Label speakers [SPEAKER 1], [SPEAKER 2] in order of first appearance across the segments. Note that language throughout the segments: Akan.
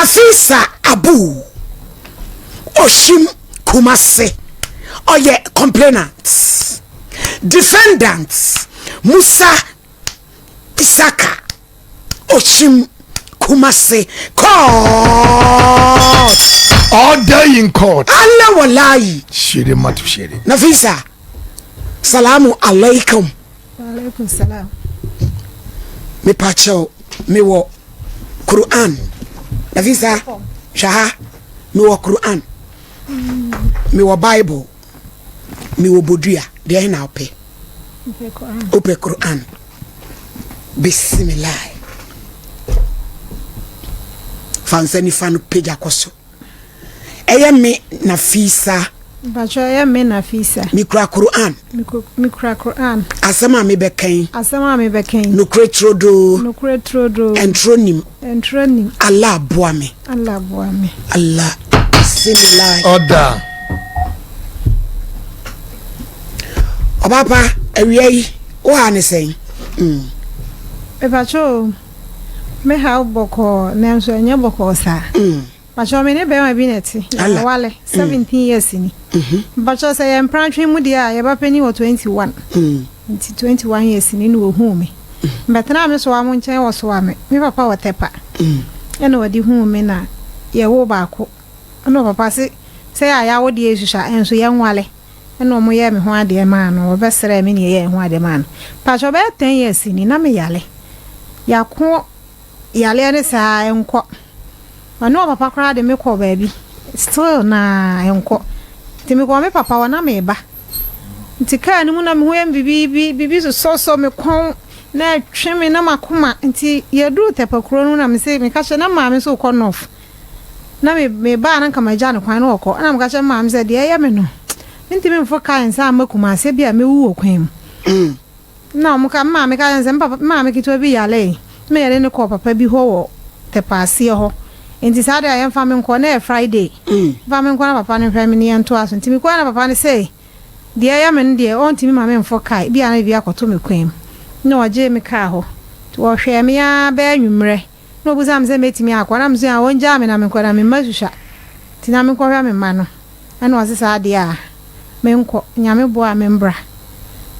[SPEAKER 1] Nafisa Abu Oshim Kumase Oye complainants defendants Musa Isaka Oshim Kumase court
[SPEAKER 2] order in court
[SPEAKER 1] Allah wallahi
[SPEAKER 2] shiri matu shiri
[SPEAKER 1] Nafisa salamu alaikum
[SPEAKER 3] wa alaikum salam
[SPEAKER 1] me pacho me wo Quran Nafisa shaha me wo Quran me wo Bible me wo bodua de na ope ope Quran bismillah fansani fanu page akoso eye me Nafisa
[SPEAKER 3] bacho eye me Nafisa
[SPEAKER 1] mikra Quran
[SPEAKER 3] mikra Quran
[SPEAKER 1] asama me beken nukre trodo entronim Allah boame Allah bismillah
[SPEAKER 2] order
[SPEAKER 1] Obapa ewie o ha ne sen
[SPEAKER 3] bacho me ha boko na nso enye boko sa bacho me ne be ma bi neti wale 17 years ni bacho say em prantwe mu dia ye ba pani wo 21 21 years ni no hu me betena me so amu nchen wo so ame me papa wo tepa ena wadi hu me na ye wo ba ko ana papa se aya wo die hwehwa enso ye nwale ena omo ye me ho ade ma no obesere me ne ye ho ade ma no bacho be 10 years ni na me yale yakwo yale ne sa enko ano papa kra de me ko baabi still na enko ti me ko me papa wana me ba nti ka ni mu na me ho yam bibi so me kon na tweme na makoma nti yedu tepakro no na me se me ka che na ma me so ko nof na me ba na kama ja ne kwan no ko na me ka che ma me se de ya me no nti me mfo ka nsa makoma se bia me wu okwan na mo ka ma me ka nsa papa ma me kito bi yale me yele ne ko papa bi ho wo tepase ho nti sa da yam fa me nko na Friday fa me nko na papa ne hwa me ne nto aso nti me ko na papa ne say de ya me ne on ti me ma me mfo kai bia na bia akoto me kwam na oje me ka ho to wo hwe me ya ba anwumre na obu sam se metimi akwa na mzo a wonja me na me ko na me masuhwa ti na me ko hwa me ma no ana wo se sa de a me nko nya me bo a me mbra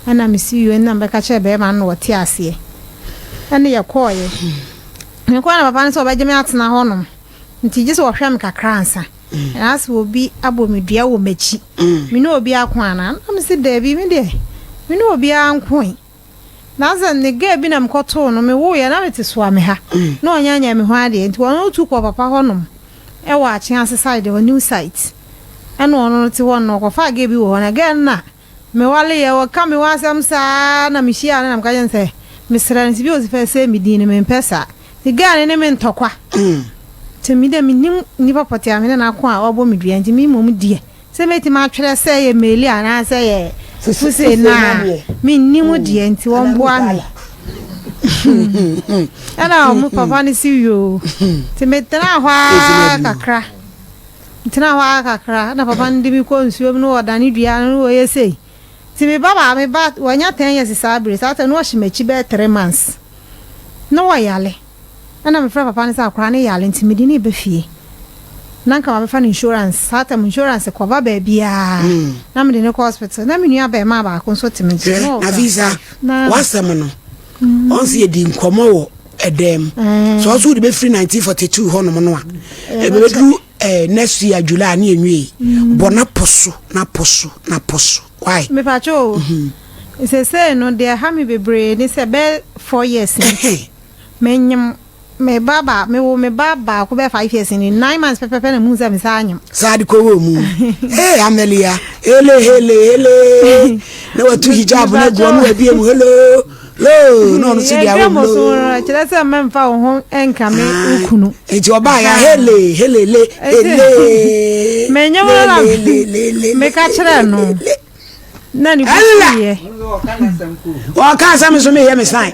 [SPEAKER 3] ana me si yu na mbeka che be ma no wo ti ase ana ye koye me ko na papa ne so ba je me atena ho no nti je so wo hwa me kakra ansa as obi abomedua wo machi me no obi akwana na me se da bi me de me no obi ankon na za ne ga bi na mkoto no me wo ya na meti so ame ha na onyanya me ho ade nti won otu ko papa ho no e wa achen ase side o new site eno ono ti won no ko fa ga bi wo na ga na me wale ye wo ka me wasam sa na me hia na mka jense me sra nti bi o se se me din me pesa ti ga ne me ntokwa ti mi de mi nim ni papa ti ame na ko a obo me dua nti mi mom die se meti ma twere se ye meli ana se ye fuse na mi nimu die nti won bo ami ana mu papa ni si yo ti metena hwa kakra na papa ndi mi ko nsuo no odani dua no ye sei ti me baba me ba wanya 10 years sabre sata no hye machi be 3 months no wa yale ana me fra papa ni sa akra ne yale nti me di ni be fie nanka ma fa insurance sata mu insurance ko ba bia na me de ne hospital na me nua ba ma ba ko so timi
[SPEAKER 1] no na visa wasem no onse edi nkomo wo edem so so de be free 1942 hono no a e be du next year July na enwie bona poso why
[SPEAKER 3] me pa cho say no de ha me bebre ni se be 4 years menyem me baba ko be 5 years in 9 months pepe na muza mi sanyem
[SPEAKER 1] sadi ko wo mu Amelia hele na watu hijab na go no abi mu hello no si dia wo no
[SPEAKER 3] chira se memfa wo ho enka me ukunu
[SPEAKER 1] eji oba ya hele
[SPEAKER 3] menyem na me ka chira no nani buye o
[SPEAKER 1] ka sa me so me ye me sign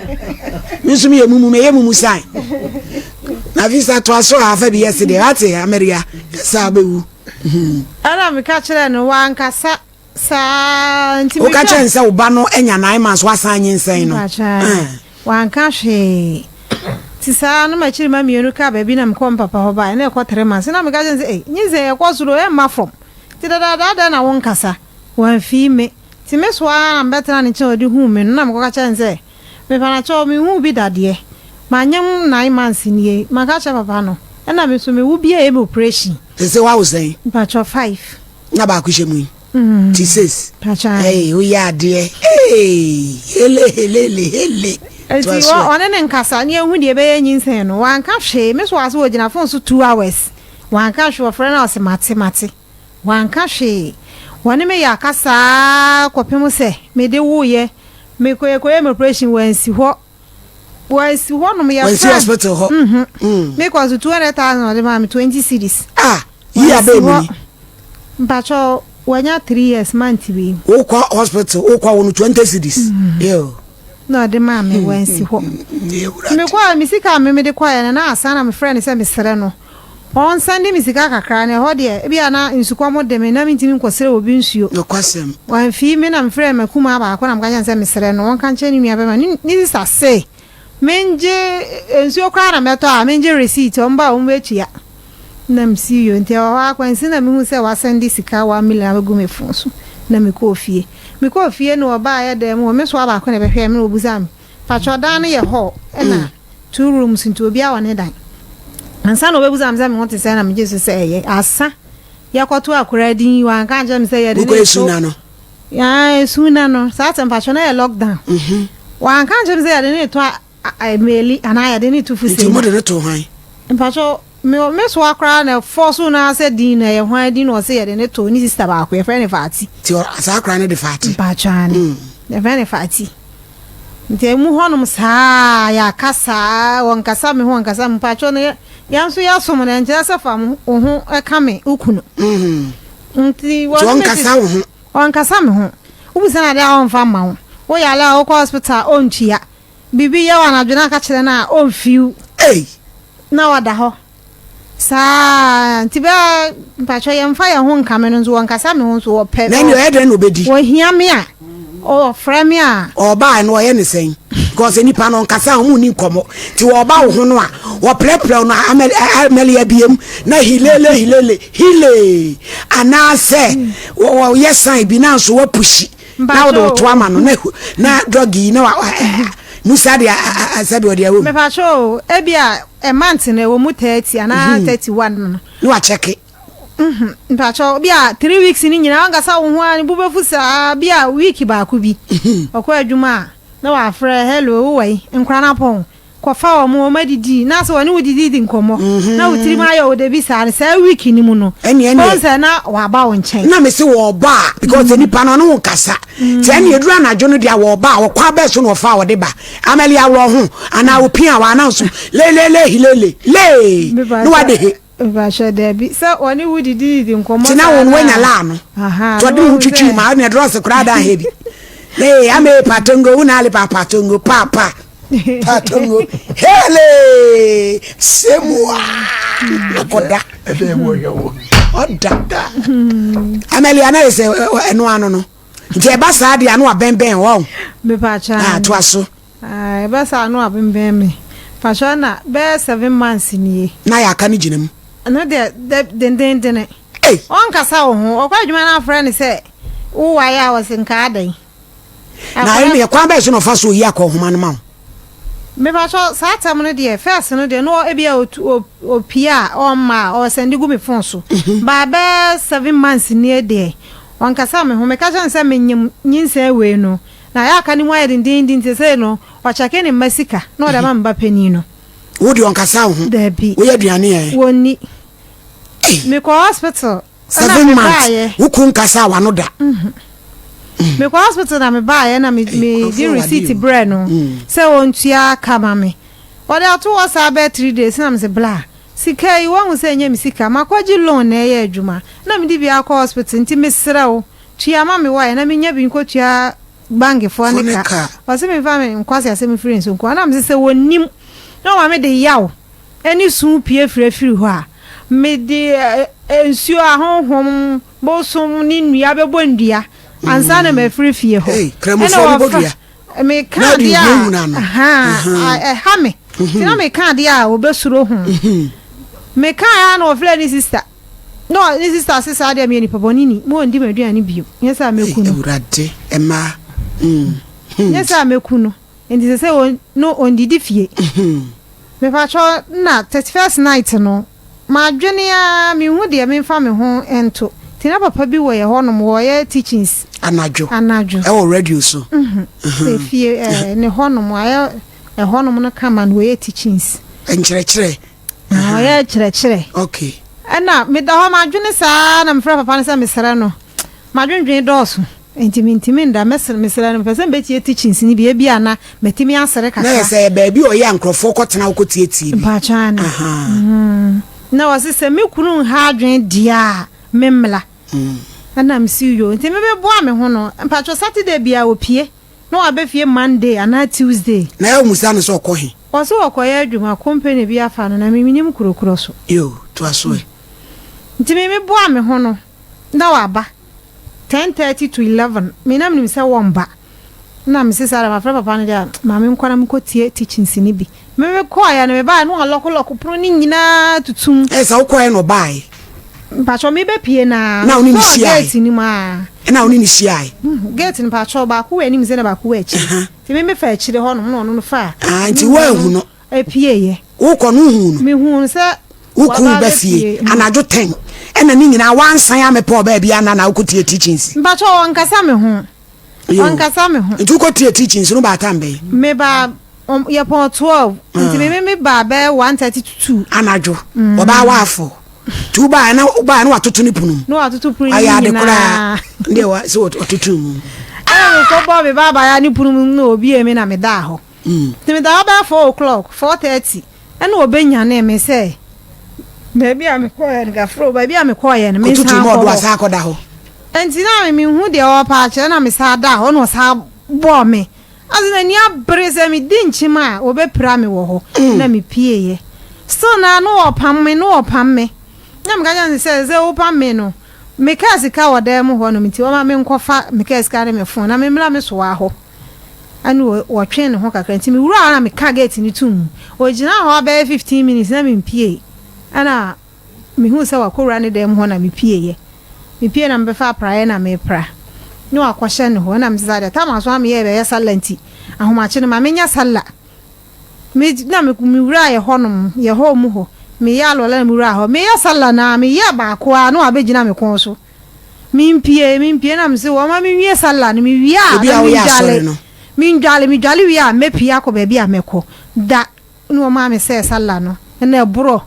[SPEAKER 1] me so me ye mumu sign na visa to aso afa bi yesterday ate America sa bewu
[SPEAKER 3] ana me ka kire no wanka sa nti
[SPEAKER 1] o ka kire nsa oba no enya 9 months wasan nyin sen no
[SPEAKER 3] wanka hwe ti saa no ma chiri ma mienu ka ba bi na mko papa ho ba na e ko 3 months na me ga je say nyize e ko suro e ma from ti da na won kasa wan fi me ti me so a betra ne che odi hu me na mko ka che say me pa na cho me hu bi dade ma nyam 9 months ni ma ka che papa no na me so me wu bi e operation
[SPEAKER 1] say what was saying
[SPEAKER 3] pa cho 5
[SPEAKER 1] na ba ku shemu ti says
[SPEAKER 3] pacha
[SPEAKER 1] hey o ya de hele
[SPEAKER 3] enti one ne nkasa ne ehu de be nyinsen no wan ka hwe me so aso ogina phone so 2 hours wan ka hwe friend na se mate wan ka hwe wane me ya kasa kopem se me de wo ye me koye me operation wansi ho no me ya
[SPEAKER 1] wansi hospital ho
[SPEAKER 3] me ko so 200,000 de ma me 20 cedis
[SPEAKER 1] yeah baby
[SPEAKER 3] mpacho wanya 3 years month bi
[SPEAKER 1] o kwa hospital o kwa 20 cedis yo
[SPEAKER 3] no de ma me wansi ho me kwa misika me de kwa na asana me friend say me sere no on Sunday misika kakra ne ho de bia na nsukwa mo de me na mitimi nkosere obi nsuo
[SPEAKER 1] no kwasem
[SPEAKER 3] wan fi me na me friend makuma ba ko na mka say me sere no won kan che ni nua be ma ni sase menje nsuo kwa na meto a menje receipt on ba on betua na msi yo nti wa kwansi na me hu say wa send sika 1 million agu me fon so na me ko fie no oba ya dem wo me so aba ko na be hwe me obuzam fa chodan ye ho na 2 rooms into obi a won dan ansa no obuzam zam won te say na me Jesus say ye asa ya kwato akura din wa kan je me say ye de
[SPEAKER 1] ko esuna no
[SPEAKER 3] ya esuna no sa tem fa chona ye lockdown wa kan je me say ye de to meli ana ye de to fusi
[SPEAKER 1] ti mo de to han
[SPEAKER 3] fa cho me so akra na force na say din na ye hwan din no say ye de to ni sister ba akwa ye friend fati
[SPEAKER 1] ti asa akra na de fati
[SPEAKER 3] ba chane ye friend fati nti mu honum saa ya kasa won kasa me ho kasa mpa cho ne yanso ya so mo na nje asafam ho eka me ukunu nti
[SPEAKER 1] won kasa ho
[SPEAKER 3] on kasa me ho ubusa na dia on fa ma ho wo ya la o hospital on chia bibi ya wana dwena ka kire na on fiu na wada ho sa nti ba mpa cho ya mfa ya ho nka me no nzo won kasa me ho nzo wo pe
[SPEAKER 1] na ni o edre no bedi
[SPEAKER 3] wo hia me a o frame a
[SPEAKER 1] o ba no ye ne sen because any pan on kasa mu ni nkomo ti wo ba wo ho no a wo prepare no ameli abiem na hile ana se wo yesan bi na so wo pushi na wo to ama no na drogi na musa dia asabi odi awo
[SPEAKER 3] me pa cho e bia a month na wo mu 30 ana 31 no
[SPEAKER 1] wa check
[SPEAKER 3] mpacho bia 3 weeks ni nyina anga sa wo ho ani bubefu sa bia week ba ku bi okwa adwuma na wa frɛ hello wai nkra na pon ko fa wo mo madidi na so woni wodidi nkomo na wotiri ma yo de bi sa week ni mu no onse na wa ba wo nchen
[SPEAKER 1] na me se wo ba because any pa no kasa ti ene edura na jo no dia wo ba wo kwa be so no fa wo de ba ameli awo ho ana wo pia wa na so le no wa de
[SPEAKER 3] ba sha debi so woni wodidi nkomo
[SPEAKER 1] tina won wenya la no to de hu twitwi ma na dress kura da hebi le ame patongo una le patongo papa patongo hele semua akoda oda amelia na ese eno ano no nti e ba sa de anu abenben wo
[SPEAKER 3] me pa cha
[SPEAKER 1] to aso
[SPEAKER 3] e ba sa anu abenben me pa cha na be 7 months ni
[SPEAKER 1] na ya aka ni ginam
[SPEAKER 3] no de den on kasa wo ho okwa adwuma na friend say wo wa ya wasinka adan
[SPEAKER 1] na emi e kwa be so no fa so yi akohoma no ma
[SPEAKER 3] me ba so sa tam no de first no de no e bia opia o ma o send gu me phone so ba be 7 months ni de on kasa me ho me ka chan say me nyinsa we no na ya ka ni mo ya din say no o chake ni masika no da mamba pani no
[SPEAKER 1] wo de on kasa ho
[SPEAKER 3] da bi
[SPEAKER 1] wo ya duane e
[SPEAKER 3] woni me ko hospital
[SPEAKER 1] 7 months wo kun kasa wa no da me ko hospital na me ba na me di receipt bread no say won tua kama me o da to was about 3 days na me say bla sika yi won say nya me sika makwaji loan na ye adwuma na me di bia ko hospital nti me srawo tua ma me wa na me nya bi nko tua bank for ne ka o say me fa me nkwase ase me free nso ko na me say wonim na wa me de yaw eni sun pie frefiri ho a me de ensuo ahonhom bo sum ni nua be bondua ansa na me frefie ho kremofo ni bodua
[SPEAKER 3] me ka dia ha me tina me ka de a obesuro ho me ka ya na ofle ni sister no ni sister sister de me ni paboni ni mo ndi maduane bio yesa mekunu
[SPEAKER 1] urade ema
[SPEAKER 3] yesa mekunu enti se no ondidi fie me fa cho na 31st night no ma dwene a me hu de me fa me ho ento tina papa bi wo ye ho no wo ye teachings
[SPEAKER 1] anajo
[SPEAKER 3] e
[SPEAKER 1] wo radio so
[SPEAKER 3] se fie ne ho no mo aye e ho no no kama no ye teachings
[SPEAKER 1] enkyerɛkyerɛ
[SPEAKER 3] ye kyerɛkyerɛ
[SPEAKER 1] okay
[SPEAKER 3] ana me da ho ma dwene saa na me fra papa ne sa me sere no ma dwendwen dɔɔso intimi nda mesere no pese be tie teachings ni bia ana metimi asere kaka
[SPEAKER 1] na se ba bi o ya nkrofo kotena ko tie bi
[SPEAKER 3] pa chana na wase se me kunu ha dwen dia memla ana msi yo ntimi be boa me ho no pa cho Saturday bia opie no abefie Monday ana Tuesday
[SPEAKER 1] na ya musa no so okohe
[SPEAKER 3] wase okoye adwuma company bia afa no na meminim kurokuro so
[SPEAKER 1] yo to aso
[SPEAKER 3] ntimi me boa me ho no na waba 10:30 to 11 mina mnim se womba na mse sara ma fra papa no dia ma me nkwana mko tie teachings ni bi me ko ya na me ba no aloko pro ni nyina tutum
[SPEAKER 1] sa uko no bai
[SPEAKER 3] pacho me be pie na
[SPEAKER 1] oni ni sia
[SPEAKER 3] gate ni ma
[SPEAKER 1] na oni ni sia
[SPEAKER 3] gate ni pacho ba ku we ni mse na ba ku we chi ti me fa chire ho no fa
[SPEAKER 1] nti wa hu no
[SPEAKER 3] e pie ye
[SPEAKER 1] uko no hu no
[SPEAKER 3] me hu se
[SPEAKER 1] uko ba fie anajo 10 ena ni nyina wansan ya mepo ba bia na ukotie teachings
[SPEAKER 3] pacho wankasa me hu wankasa me hu
[SPEAKER 1] nti ukotie teachings no ba tambe
[SPEAKER 3] me ba ye pon 12 nti me ba 1:32
[SPEAKER 1] anajo oba wa afo tu ba na watoto ni punum
[SPEAKER 3] no watoto punum
[SPEAKER 1] aya de kura nde wa so watoto mu
[SPEAKER 3] ko bo be baba ya ni punum no obi emi na me da ho ti me da ba 4:30 ena obenya na me say baby am ko ya nga fro baby am ko ya na me sa
[SPEAKER 1] ko mo do asa ko da ho
[SPEAKER 3] enti na me hu de o pa che na me sa da ho no sa bo me azina ni abrese mi dinchi ma obepra me wo ho na me pie ye so na no opam me na me gaja se ze opam me no me ka sika woda mu ho no mti o ma me nkofa me ka sika me fon na me mra me so wa ho anu wo twen ne ho kakra nti me wura na me ka gate ni tum o gina ho ba 15 minutes na me pie ana me hu se wa kora ne dem ho na me pie na me fa prae na me pra no akwahye ne ho na me zade ta ma so am ye be ya salanti ahomache ne ma me nya salla me na me wura ye honom ye ho mu ho me ya lola me wura ho me ya salla na me ya ba ko a no abegina me kon so me pie na me se wo ma me wie salla ne me wia me njale wia me pia ko be bia me ko da no ma me se salla no na bro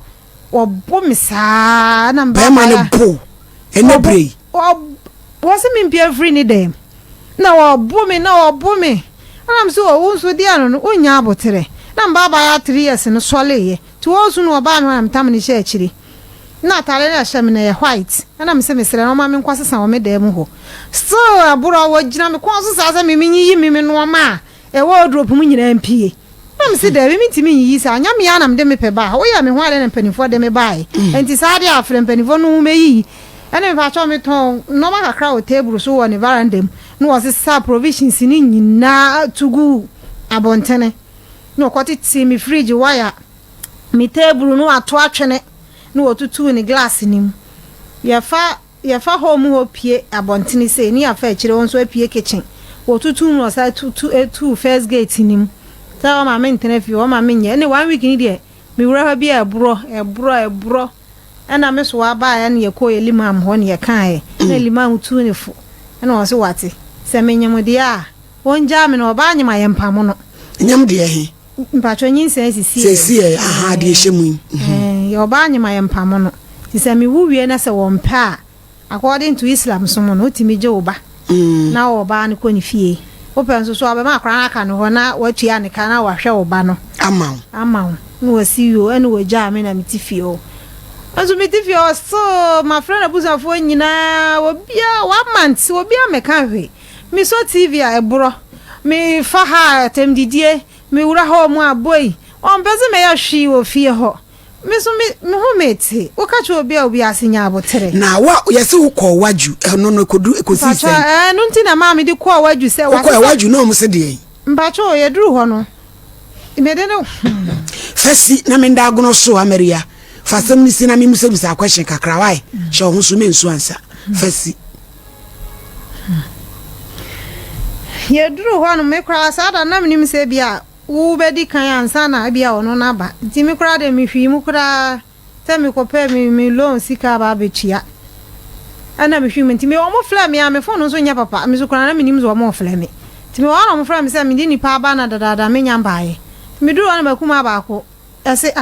[SPEAKER 3] obo me sa na mba
[SPEAKER 1] ma ne bo ene brei
[SPEAKER 3] was me pia free ni dem na obo me ana me se wo nso dia no onya abotere na mba ba ya 3 years no sole ye to ozu no ba no am tam ni she akiri na tare na shem na ye white ana me se mesere no ma me nkwasesa wo me dem ho so aburo wo gina me kon so sa me yi me no ma e wo drop mu nyina mpie na me se de me ntimi yi sa anya me ya na me de me pe ba wo ya me ho ale na panifo de me bai enti sa de afre panifo no me yi ene fa cho me ton no ma kakra o table so wo ne verandam no wo se sa provisions ni nyina tugu abontene no kwati ti mi fridge wire mi table no ato atwene no otutu ni glass nim ya fa home ho pie abontene se ni afa akire won so apie kitchen otutu no sa two first gate nim ta ma me ntene fi o ma me nye ne 1 week ni de mi wura ha bia ebro ana me so aba ya ne yeko elimam ho ne yekan na elimam tu ne fu ana wo se wate se me nyam de a wonja me no ba nyama yempam no
[SPEAKER 1] nyam de he
[SPEAKER 3] mpacho nyinsa
[SPEAKER 1] sisi aha de hyemu
[SPEAKER 3] yo ba nyama yempam no ti se me wuwie na se wo mpa according to Islam so mo no timi je oba na oba ne ko ni fie open so aba ma akra aka no ho na watua ne ka na wahwe oba no amaw no wasiyo ene waja me na mitifie o azu mitifie o so my friend abusafo nyina obia 1 month obia me ka hwe mi so TV a ebro mi fa ha temdidie mi wura ho mu aboy on beze me ya hwi wo fie ho mi so mi ho meti wo ka che obi asenya abotere
[SPEAKER 1] na wa yesi wo ko waju no no kodu ekosi se
[SPEAKER 3] no nti na ma mi di ko waju se
[SPEAKER 1] wa ko waju no mo se de
[SPEAKER 3] mbacho ye duru ho no Imedeno.
[SPEAKER 1] Fesi na menda agono so Ameria. Fasem ni sina mi musa question kakra why. She ho so me nsu ansa. Fesi.
[SPEAKER 3] Ye duru ho no me kra sa da na mnim se bia wo bedi kan ansa na bia ono na ba. Nti me kra de me hwi mu kra te me kope me loan sika ba betia. Ana me hwi me nti me o mo fla me a me phone so nya papa me so kra na mnim zo mo fla me. Nti me wa mo fla me se me di nipa ba na dada me nya mbaaye. Me duru ana makuma ba ko. Ese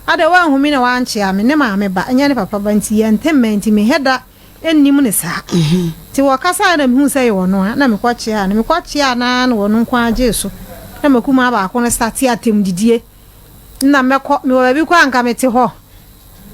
[SPEAKER 3] ada wa hu me na wa anche a me ne ma me ba nya ne papa ba nti ye ntem nti me heda ennim ne sa. Ti wakasa na me hu se ye wono na me kwache a na me kwache a na wono nkwa age so. Na makuma ba ko na start atem didie. Na mekọ me wa bi kwa nka mete ho.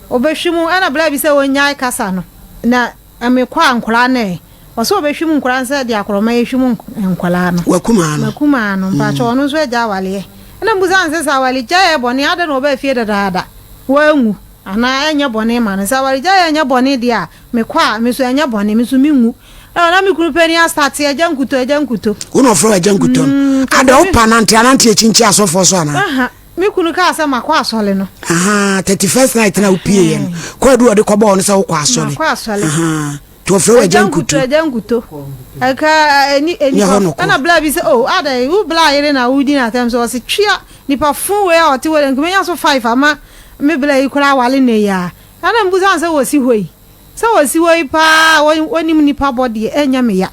[SPEAKER 3] Obehwimu ana bla bi se wonyae kasa no. Na amekwa ankora na waso obehwimu nkora nsa de akoroma yehwimu nkora no. Wakuma no mpa cho no so eja wale. Na mbuza nse sa wale jaye boni ada no ba fie dada. Wangu ana enya boni ma no sa wale jaye enya boni dia mekwa me so enya boni me so mingu. Na me kunu pani a start eja nkuto.
[SPEAKER 1] Uno fro eja nkuto. Ada opanante anante echinchi asofo so ana.
[SPEAKER 3] Aha. Me kunu ka asa makwa asole no.
[SPEAKER 1] Aha, 31st night na upie yen. Kwa du ode kobo no se wo kwa asole.
[SPEAKER 3] Kwa asole.
[SPEAKER 1] Aha. To fro eja nkuto.
[SPEAKER 3] Aka eni ana bla bi se ada u bla yere na udi na tem so se twia nipa fun we a oti we nkemenya so 5 ama me bla yi kura wale ne ya. Ana mbuza se wo si hoi. Se wo si hoi pa woni nipa body enya me ya.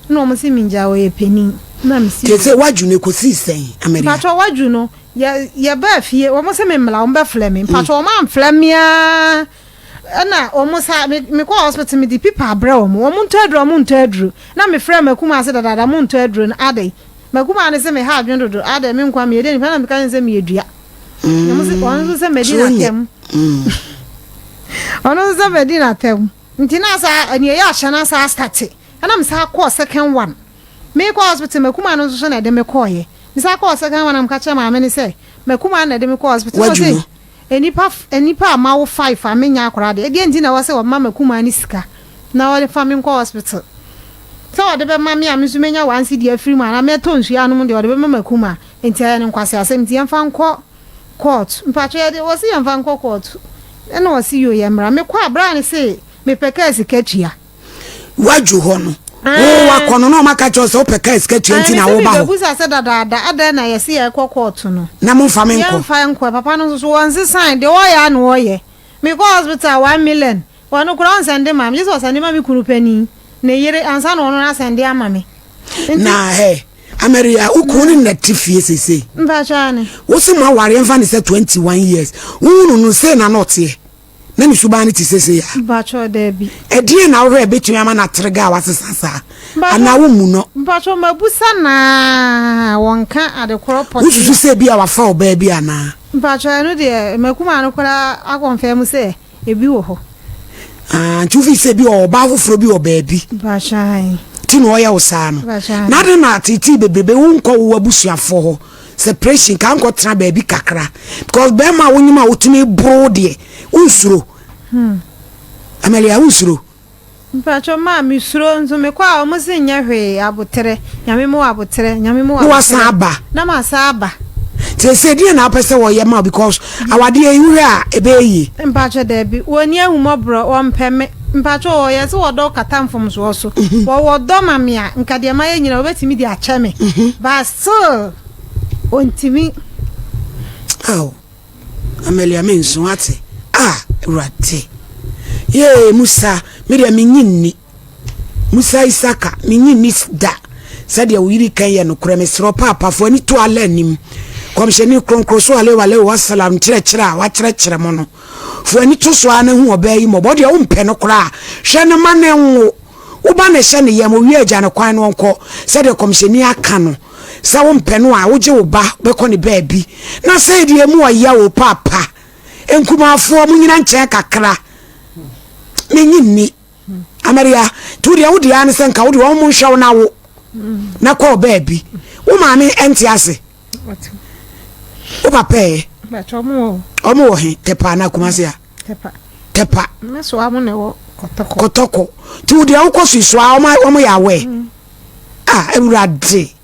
[SPEAKER 3] No mo se minja wo ye peni. Na msi.
[SPEAKER 1] Te se waju ne ko si sen America.
[SPEAKER 3] Pato waju no ya ba fie wo mo se me mla wo ba flame. Pato wo ma flame ya. Na omo sa me ko hospital me di pipa bra omo ntadru na me frɛ makuma ase dada mo ntadru na adai makuma ne se me ha adwondodo adai me nkwa me yede ni pa na me kan se me yedua mo se on se me di na tem ono se me di na tem nti na sa ne ya hye na sa start ana me sa call second one me ko hospital makuma no so na de me call ye me sa call second one am ka che ma me ne se makuma na de me call hospital so enipa amawo 5 amenya akora de edi enti na wase wo mama kuma ni sika na wale family ko hospital so de be mama ya misu menya wansi de afiri ma na meto nsu ya no de be mama kuma enti ya ne nkwase asem ti emfa nko court mpacho ya de wose emfa nko court ena wose yo ye mra me kwa bra ne se me peka sika tua
[SPEAKER 1] waju ho no wa kono no maka cho so peka sika tua enti na wo ba ho
[SPEAKER 3] busa se dada ada na yesi ya court no
[SPEAKER 1] na mo fa me nko
[SPEAKER 3] ya nko papa no so wansi sign de wo ya no wo ye me go hospital 1 million wonu kura nsende mam Jesus ande mam kuru pani ne yire ansa no no asende ama me
[SPEAKER 1] na Ameria ukuni na tifie sese
[SPEAKER 3] mba chane
[SPEAKER 1] wo se ma ware mfa ne se 21 years unu no se na not ye na ni subani ti sese ya
[SPEAKER 3] mba cho debi
[SPEAKER 1] edie na wo ebetu ama na trega wasesasa ana wo mu no
[SPEAKER 3] mba cho mabusa na wonka ade kropot
[SPEAKER 1] ususu se bia wa fa oba bia ana
[SPEAKER 3] mba cho no de makuma no kora akonfirm se ebi wo ho
[SPEAKER 1] chufi se bi oba foforo bi oba bi
[SPEAKER 3] mba chai
[SPEAKER 1] tino oya usano na de na titi bebebe wonko wo abusuafo ho separation kan ko tra ba bi kakra because be ma wonyima wotumi bro de usuro Amelia usuro
[SPEAKER 3] mpacho ma mi suro nzo me kwa o mo se nya hwe abotere nyame mo abotere
[SPEAKER 1] wasaba
[SPEAKER 3] na ma saba
[SPEAKER 1] te se die na pese wo ye ma because awade ehwe a ebeyi
[SPEAKER 3] mpacho da bi woni ahumobro wo mpeme mpacho o ye se wodo katamfom so so wo wodo mamia nkade ma ye nyina obetimi di acheme ba so ontimi
[SPEAKER 1] Amelia menso ate rate ye Musa media minyinni Musa Isaka minyinni da sadia wiri kan ye no kremesro papa fo ani to ala nim komsheni kronkroso ale wale wasalam kyerɛkyerɛ wa kyerɛkyerɛ mo no fo ani to so ana hu obayi mo body wo mpɛ no kra hwɛ no ma ne wo wo ba ne hye ne yam wi agya ne kwan no nko sadia komsheni aka no sa wo mpɛ no a wo gye wo ba bɛkɔ ne baabi na sadia mu ɔya wo papa enkumafo mu nyina nkyɛ kakra menyinni Ameria tu dia wodi an senka wodi wo mu hwew na wo na kɔ baabi wo maame enti ase wo papa
[SPEAKER 3] ba chomo
[SPEAKER 1] omo wo he tepa na kumase a tepa
[SPEAKER 3] me so amu ne wo
[SPEAKER 1] kotoko tu dia wo kɔ susu a omo ya we Ewurade